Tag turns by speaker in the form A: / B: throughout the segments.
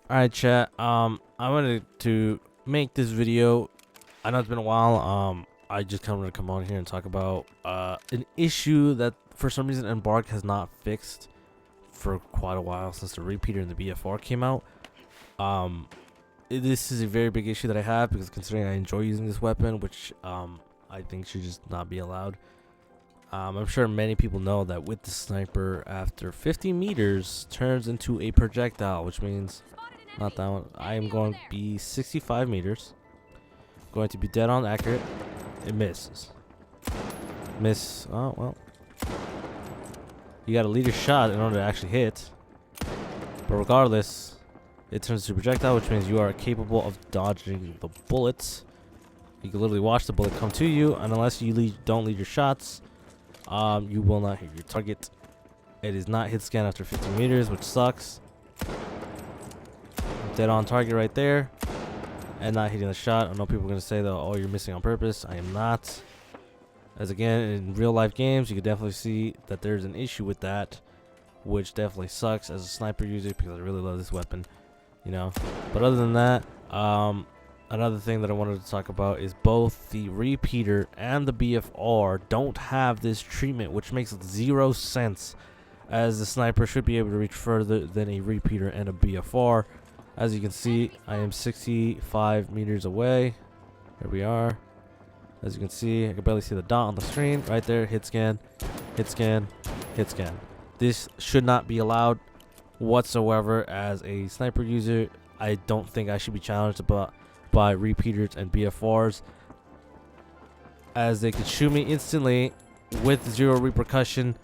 A: Alright, chat. I wanted to make this video. I know it's been a while. I just kind of want to come on here and talk about an issue that for some reason Embark has not fixed for quite a while since the repeater and the BFR came out. This is a very big issue that I have because considering I enjoy using this weapon, which I think should just not be allowed. I'm sure many people know that with the sniper, after 50 meters turns into a projectile, which means not that one. I am going to be 65 meters. Going to be dead on accurate. It misses. Miss. Oh, well. You got to lead a shot in order to actually hit. But regardless, it turns to a projectile, which means you are capable of dodging the bullets. You can literally watch the bullet come to you, and unless you don't lead your shots, you will not hit your target. It is not hit scan after 50 meters, which sucks. Dead on target right there, and not hitting the shot. I know people are going to say that, oh, you're missing on purpose. I am not. As again, in real life games, you can definitely see that there's an issue with that, which definitely sucks as a sniper user because I really love this weapon, you know. But other than that, another thing that I wanted to talk about is both the repeater and the BFR don't have this treatment, which makes zero sense, as the sniper should be able to reach further than a repeater and a BFR. As you can see, I am 65 meters away. There we are. As you can see, I can barely see the dot on the screen. Right there, hit scan, hit scan, hit scan. This should not be allowed whatsoever as a sniper user. I don't think I should be challenged by repeaters and BFRs, as they could shoot me instantly with zero repercussion,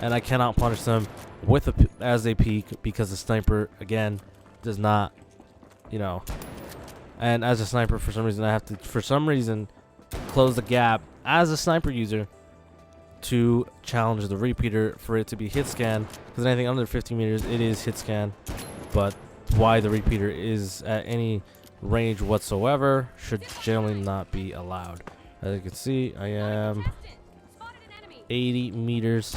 A: and I cannot punish them with as they peek because the sniper, again, does not, you know. And as a sniper, for some reason I have to close the gap as a sniper user to challenge the repeater for it to be hit scan, because anything under 50 meters it is hit scan. But why the repeater is at any range whatsoever should generally not be allowed. As you can see, I am 80 meters.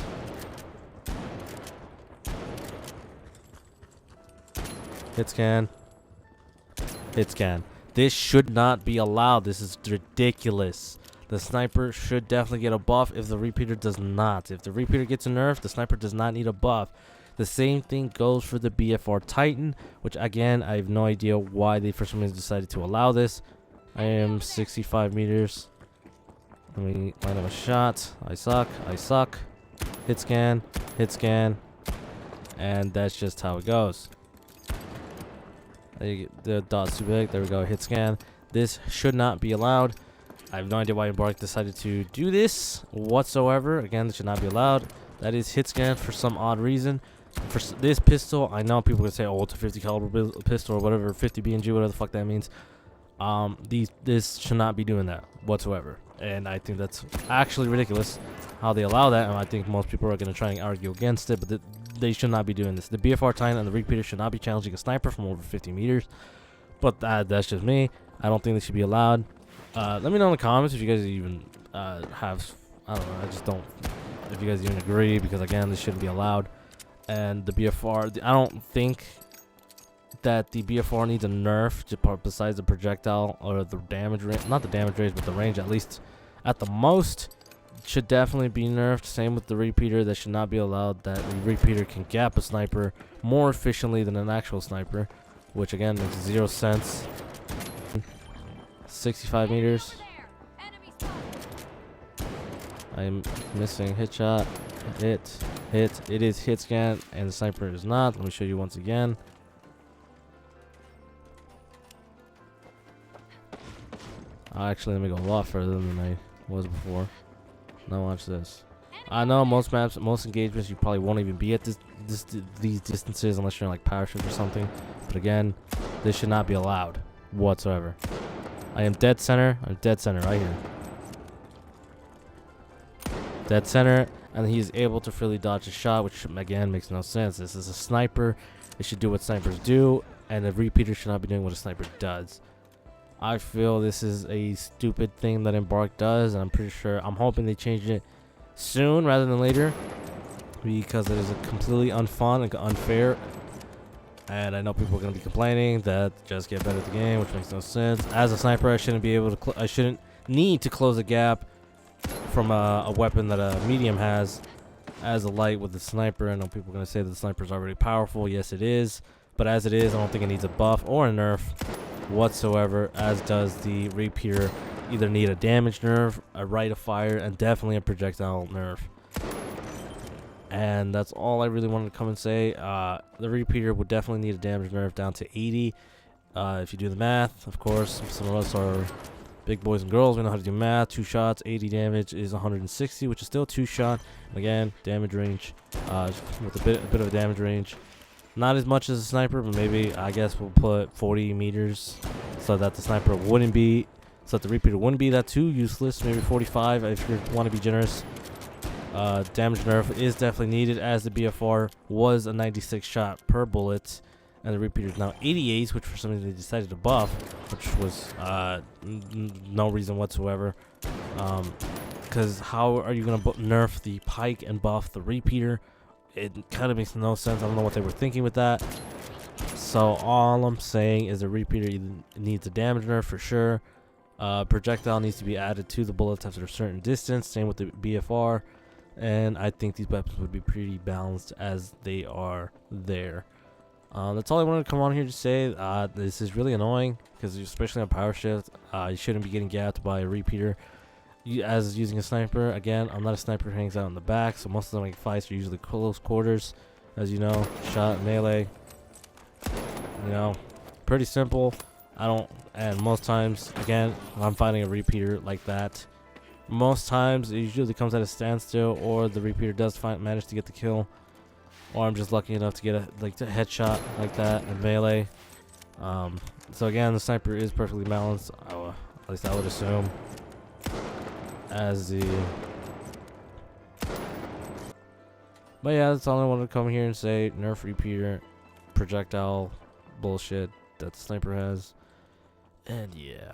A: Hit scan. Hit scan. This should not be allowed. This is ridiculous. The sniper should definitely get a buff if the repeater does not. If the repeater gets a nerf, the sniper does not need a buff. The same thing goes for the BFR Titan, which again, I have no idea why they for some reason decided to allow this. I am 65 meters. Let me line up a shot. I suck. I suck. Hit scan. Hit scan. And that's just how it goes. The dot's too big. There we go. Hit scan. This should not be allowed. I have no idea why Embark decided to do this whatsoever. Again, this should not be allowed. That is hit scan for some odd reason. For this pistol, I know people can say, oh, it's a 50 caliber pistol or whatever, 50 BNG, whatever the fuck that means. This should not be doing that whatsoever. And I think that's actually ridiculous how they allow that. And I think most people are going to try and argue against it, but they should not be doing this. The BFR Titan and the repeater should not be challenging a sniper from over 50 meters. But that's just me. I don't think they should be allowed. Let me know in the comments if you guys even have, I don't know, I just don't, if you guys even agree, because again, this shouldn't be allowed. And the BFR, I don't think that the BFR needs a nerf besides the projectile or the damage range, not the damage range, but the range at least at the most should definitely be nerfed. Same with the repeater, that should not be allowed. That the repeater can gap a sniper more efficiently than an actual sniper, which again makes zero sense. 65 meters. I'm missing hit shot. Hit. It is hit scan, and the sniper is not. Let me show you once again. Actually, let me go a lot further than I was before. Now watch this. I know most maps, most engagements, you probably won't even be at these distances unless you're in like parachute or something. But again, this should not be allowed whatsoever. I am dead center. I'm dead center right here. Dead center, and he is able to freely dodge a shot, which again makes no sense. This is a sniper. It should do what snipers do, and a repeater should not be doing what a sniper does. I feel this is a stupid thing that Embark does, and I'm hoping they change it soon rather than later, because it is a completely unfun and unfair And I know people are gonna be complaining that just get better at the game, which makes no sense. As a sniper, I shouldn't be able to. I shouldn't need to close a gap from a weapon that a medium has. As a light with the sniper, I know people are gonna say that the sniper is already powerful. Yes, it is. But as it is, I don't think it needs a buff or a nerf whatsoever. As does the repeater. Either need a damage nerf, a rate of fire, and definitely a projectile nerf. And that's all I really wanted to come and say. The repeater would definitely need a damage nerf down to 80. If you do the math, of course, some of us are big boys and girls. We know how to do math. 2 shots, 80 damage is 160, which is still 2 shot. Again, damage range with a bit of a damage range. Not as much as a sniper, but maybe I guess we'll put 40 meters so that the sniper wouldn't be, so that the repeater wouldn't be that too useless. Maybe 45 if you want to be generous. Damage nerf is definitely needed, as the BFR was a 96 shot per bullet, and the repeater is now 88, which for some reason they decided to buff, which was no reason whatsoever. Because how are you going to nerf the pike and buff the repeater? It kind of makes no sense. I don't know what they were thinking with that. So all I'm saying is the repeater needs a damage nerf for sure. Projectile needs to be added to the bullets after a certain distance. Same with the BFR. And I think these weapons would be pretty balanced as they are there. That's all I wanted to come on here to say. This is really annoying because especially on power shift, you shouldn't be getting gapped by a repeater. As using a sniper, again, I'm not a sniper who hangs out in the back, so most of the fights are usually close quarters, as you know, shot, melee. You know, pretty simple. And most times, again, if I'm fighting a repeater like that, most times it usually comes at a standstill, or the repeater does manage to get the kill, or I'm just lucky enough to get a headshot like that in melee. So again, the sniper is perfectly balanced, at least I would assume. But yeah, that's all I wanted to come here and say. Nerf repeater, projectile bullshit that the sniper has, and yeah.